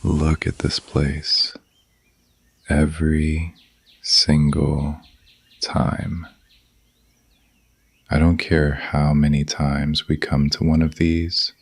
Look at this place. Every single time. I don't care how many times we come to one of these,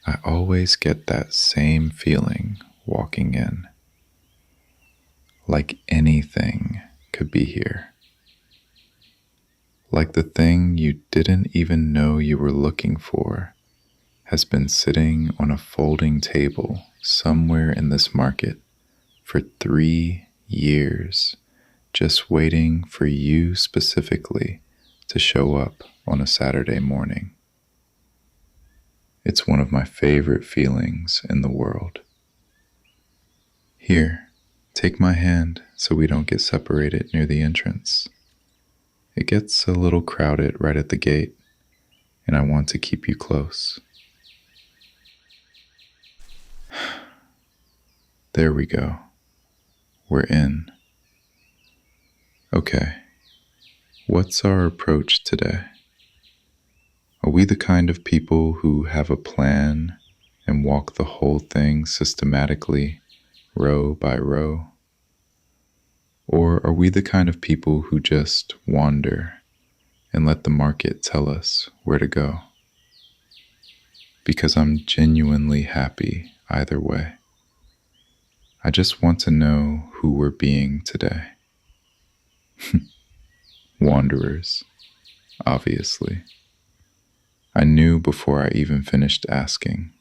I always get that same feeling walking in. Like anything could be here. Like the thing you didn't even know you were looking for has been sitting on a folding table somewhere in this market for 3 years, just waiting for you specifically to show up on a Saturday morning. It's one of my favorite feelings in the world. Here, take my hand so we don't get separated near the entrance. It gets a little crowded right at the gate, and I want to keep you close. There we go. We're in. Okay, what's our approach today? Are we the kind of people who have a plan and walk the whole thing systematically, row by row? Or are we the kind of people who just wander and let the market tell us where to go? Because I'm genuinely happy either way. I just want to know who we're being today. Wanderers, obviously. I knew before I even finished asking.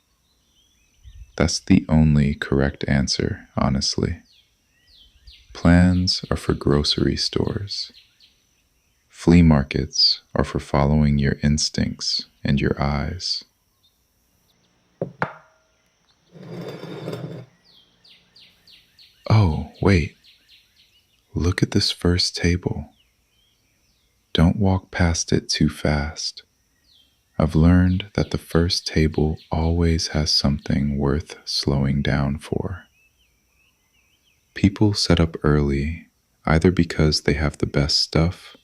That's the only correct answer, honestly. Plans are for grocery stores. Flea markets are for following your instincts and your eyes. Oh, wait. Look at this first table. Don't walk past it too fast. I've learned that the first table always has something worth slowing down for. People set up early either because they have the best stuff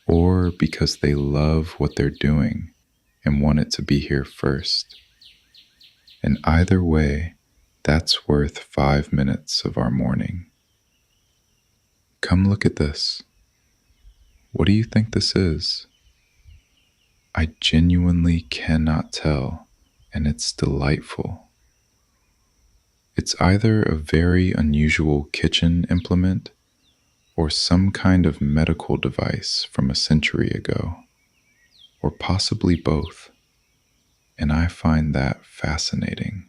or because they love what they're doing and want it to be here first. And either way, that's worth 5 minutes of our morning. Come look at this. What do you think this is? I genuinely cannot tell, and it's delightful. It's either a very unusual kitchen implement or some kind of medical device from a century ago, or possibly both, and I find that fascinating.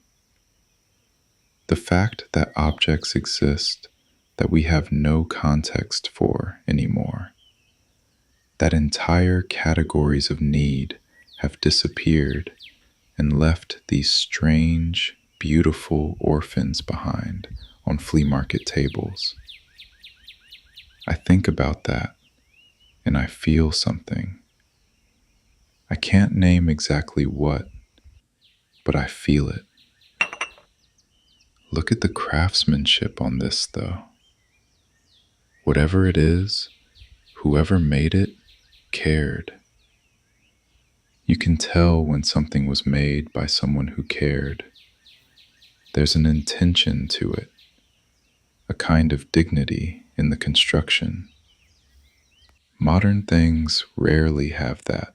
The fact that objects exist that we have no context for anymore, that entire categories of need have disappeared and left these strange, beautiful orphans behind on flea market tables. I think about that and I feel something. I can't name exactly what, but I feel it. Look at the craftsmanship on this, though. Whatever it is, whoever made it cared. You can tell when something was made by someone who cared. There's an intention to it, a kind of dignity in the construction. Modern things rarely have that.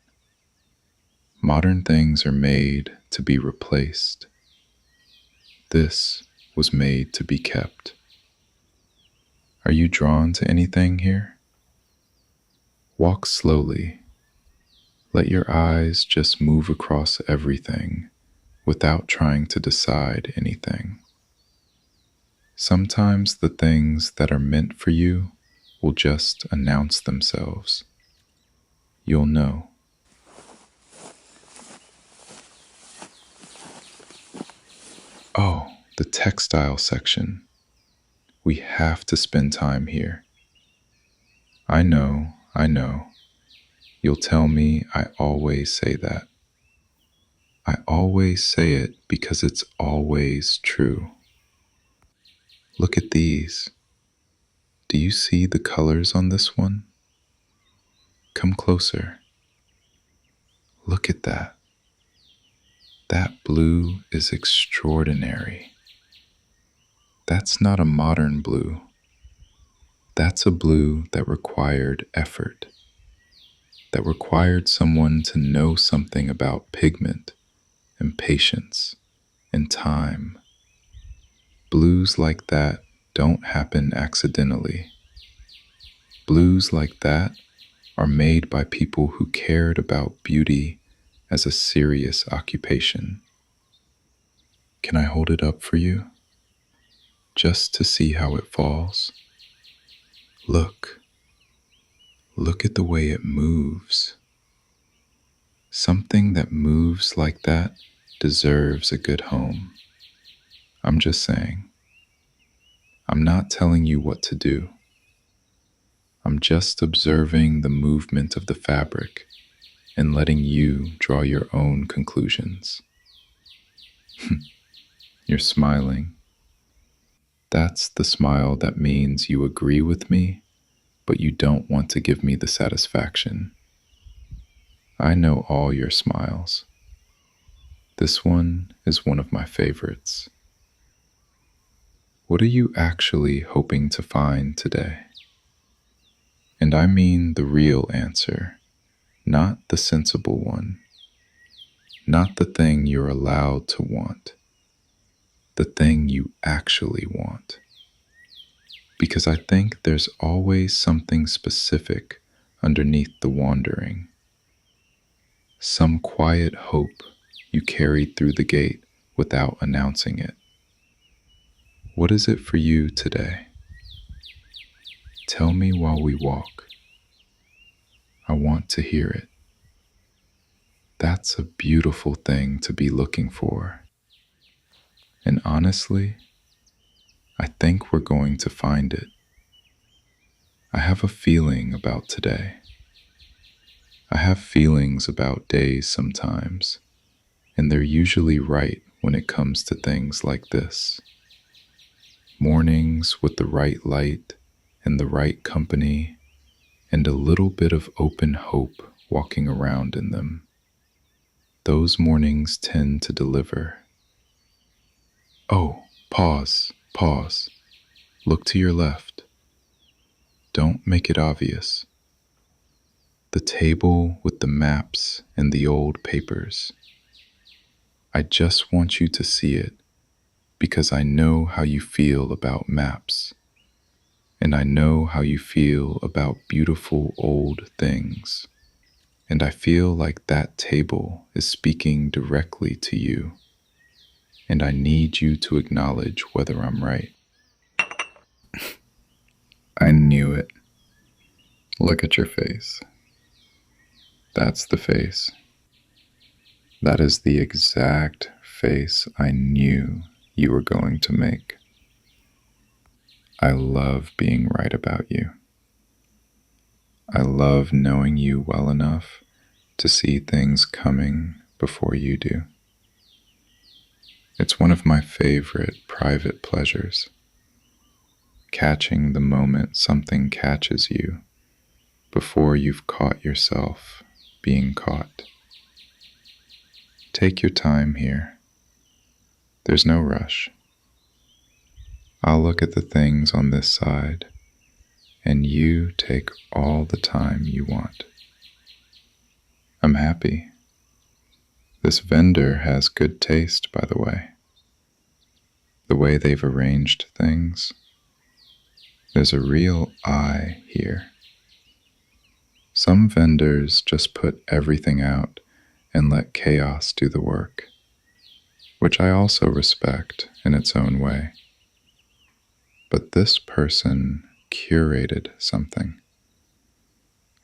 Modern things are made to be replaced. This was made to be kept. Are you drawn to anything here? Walk slowly. Let your eyes just move across everything without trying to decide anything. Sometimes the things that are meant for you will just announce themselves. You'll know. Oh, the textile section. We have to spend time here. I know. You'll tell me I always say that. I always say it because it's always true. Look at these. Do you see the colors on this one? Come closer. Look at that. That blue is extraordinary. That's not a modern blue. That's a blue that required effort, that required someone to know something about pigment and patience and time. Blues like that don't happen accidentally. Blues like that are made by people who cared about beauty as a serious occupation. Can I hold it up for you? Just to see how it falls? Look, look at the way it moves. Something that moves like that deserves a good home. I'm just saying. I'm not telling you what to do. I'm just observing the movement of the fabric and letting you draw your own conclusions. You're smiling. That's the smile that means you agree with me, but you don't want to give me the satisfaction. I know all your smiles. This one is one of my favorites. What are you actually hoping to find today? And I mean the real answer, not the sensible one, not the thing you're allowed to want, the thing you actually want. Because I think there's always something specific underneath the wandering, some quiet hope you carried through the gate without announcing it. What is it for you today? Tell me while we walk. I want to hear it. That's a beautiful thing to be looking for. And honestly, I think we're going to find it. I have a feeling about today. I have feelings about days sometimes, and they're usually right when it comes to things like this. Mornings with the right light and the right company, and a little bit of open hope walking around in them. Those mornings tend to deliver. Oh, pause, pause. Look to your left. Don't make it obvious. The table with the maps and the old papers. I just want you to see it because I know how you feel about maps, and I know how you feel about beautiful old things. And I feel like that table is speaking directly to you, and I need you to acknowledge whether I'm right. I knew it. Look at your face. That's the face. That is the exact face I knew you were going to make. I love being right about you. I love knowing you well enough to see things coming before you do. It's one of my favorite private pleasures. Catching the moment something catches you before you've caught yourself being caught. Take your time here. There's no rush. I'll look at the things on this side, and you take all the time you want. I'm happy. This vendor has good taste, by the way. The way they've arranged things. There's a real eye here. Some vendors just put everything out and let chaos do the work, which I also respect in its own way. But this person curated something.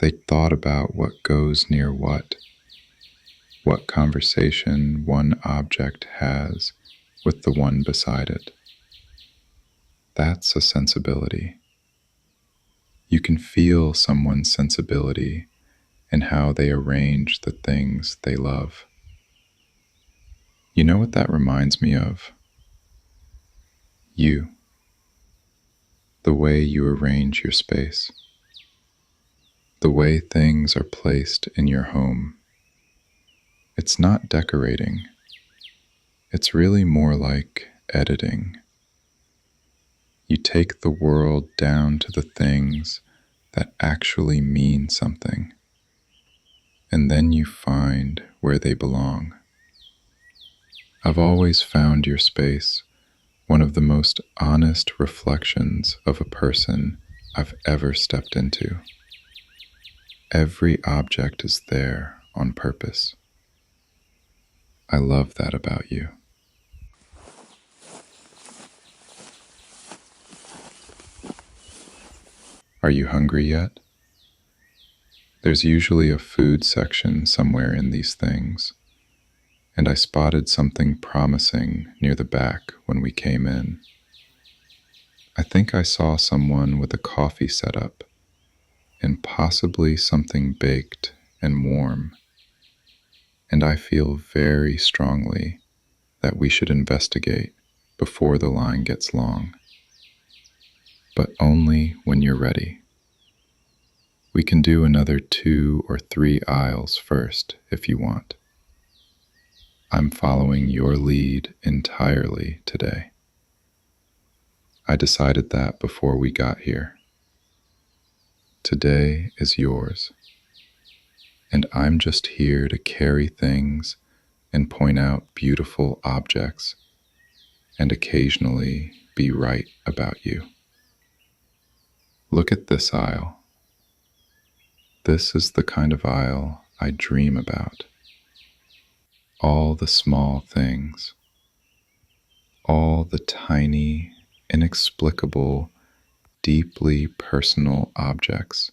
They thought about what goes near what conversation one object has with the one beside it. That's a sensibility. You can feel someone's sensibility in how they arrange the things they love. You know what that reminds me of? You. The way you arrange your space. The way things are placed in your home. It's not decorating. It's really more like editing. You take the world down to the things that actually mean something, and then you find where they belong. I've always found your space one of the most honest reflections of a person I've ever stepped into. Every object is there on purpose. I love that about you. Are you hungry yet? There's usually a food section somewhere in these things, and I spotted something promising near the back when we came in. I think I saw someone with a coffee set up, and possibly something baked and warm, and I feel very strongly that we should investigate before the line gets long. But only when you're ready. We can do another 2 or 3 aisles first if you want. I'm following your lead entirely today. I decided that before we got here. Today is yours, and I'm just here to carry things and point out beautiful objects and occasionally be right about you. Look at this aisle. This is the kind of aisle I dream about. All the small things, all the tiny, inexplicable, deeply personal objects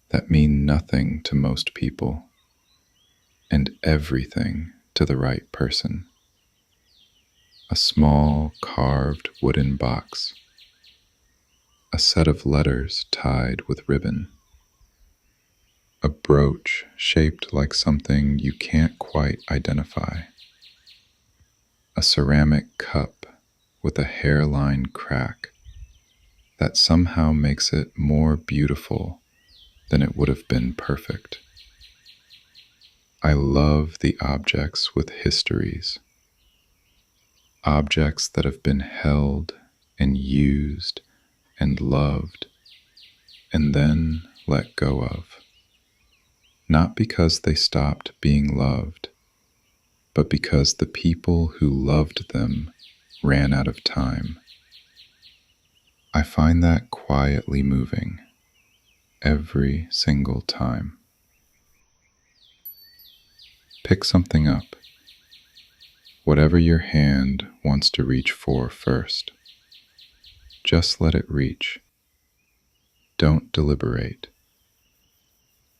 that mean nothing to most people and everything to the right person. A small carved wooden box, a set of letters tied with ribbon, a brooch shaped like something you can't quite identify, a ceramic cup with a hairline crack that somehow makes it more beautiful than it would have been perfect. I love the objects with histories, objects that have been held and used and loved and then let go of. Not because they stopped being loved, but because the people who loved them ran out of time. I find that quietly moving every single time. Pick something up, whatever your hand wants to reach for first. Just let it reach. Don't deliberate.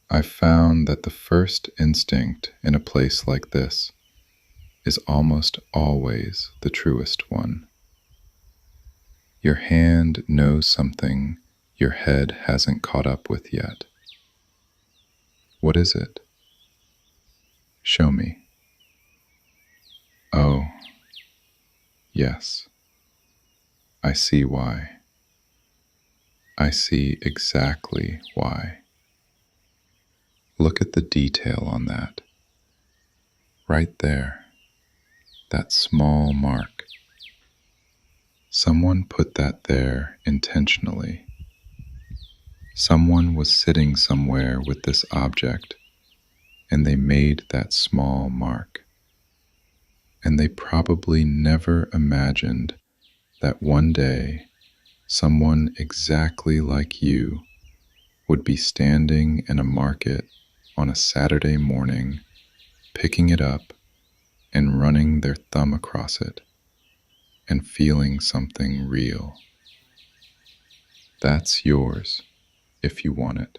I've found that the first instinct in a place like this is almost always the truest one. Your hand knows something your head hasn't caught up with yet. What is it? Show me. Oh, yes. I see why. I see exactly why. Look at the detail on that. Right there. That small mark. Someone put that there intentionally. Someone was sitting somewhere with this object, and they made that small mark. And they probably never imagined that one day someone exactly like you would be standing in a market on a Saturday morning, picking it up and running their thumb across it and feeling something real. That's yours if you want it.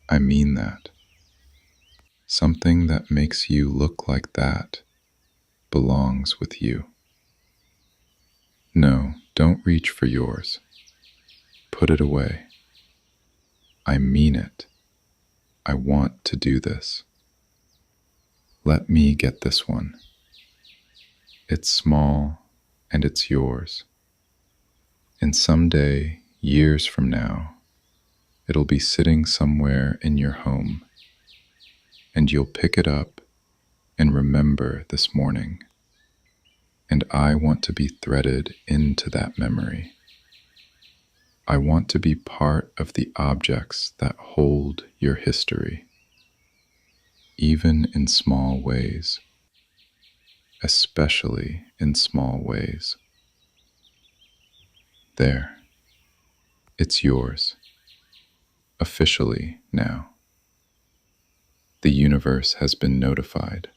I mean that. Something that makes you look like that belongs with you. No, don't reach for yours. Put it away. I mean it. I want to do this. Let me get this one. It's small and it's yours. And someday, years from now, it'll be sitting somewhere in your home, and you'll pick it up and remember this morning and I want to be threaded into that memory. I want to be part of the objects that hold your history, even in small ways, especially in small ways. There, it's yours, officially now. The universe has been notified.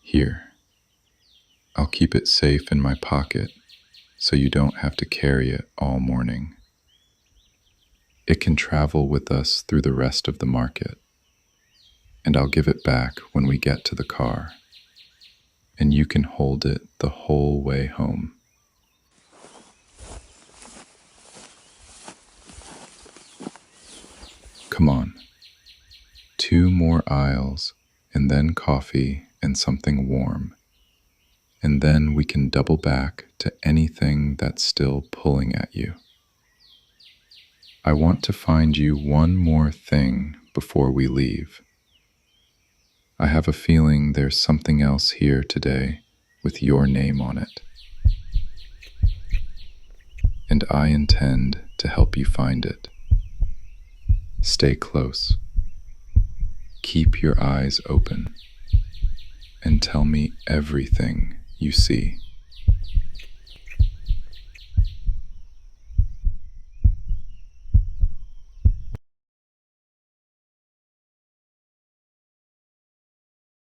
Here, I'll keep it safe in my pocket so you don't have to carry it all morning. It can travel with us through the rest of the market, and I'll give it back when we get to the car, and you can hold it the whole way home. Come on, 2 more aisles, and then coffee and something warm, and then we can double back to anything that's still pulling at you. I want to find you one more thing before we leave. I have a feeling there's something else here today with your name on it, and I intend to help you find it. Stay close. Keep your eyes open and tell me everything you see.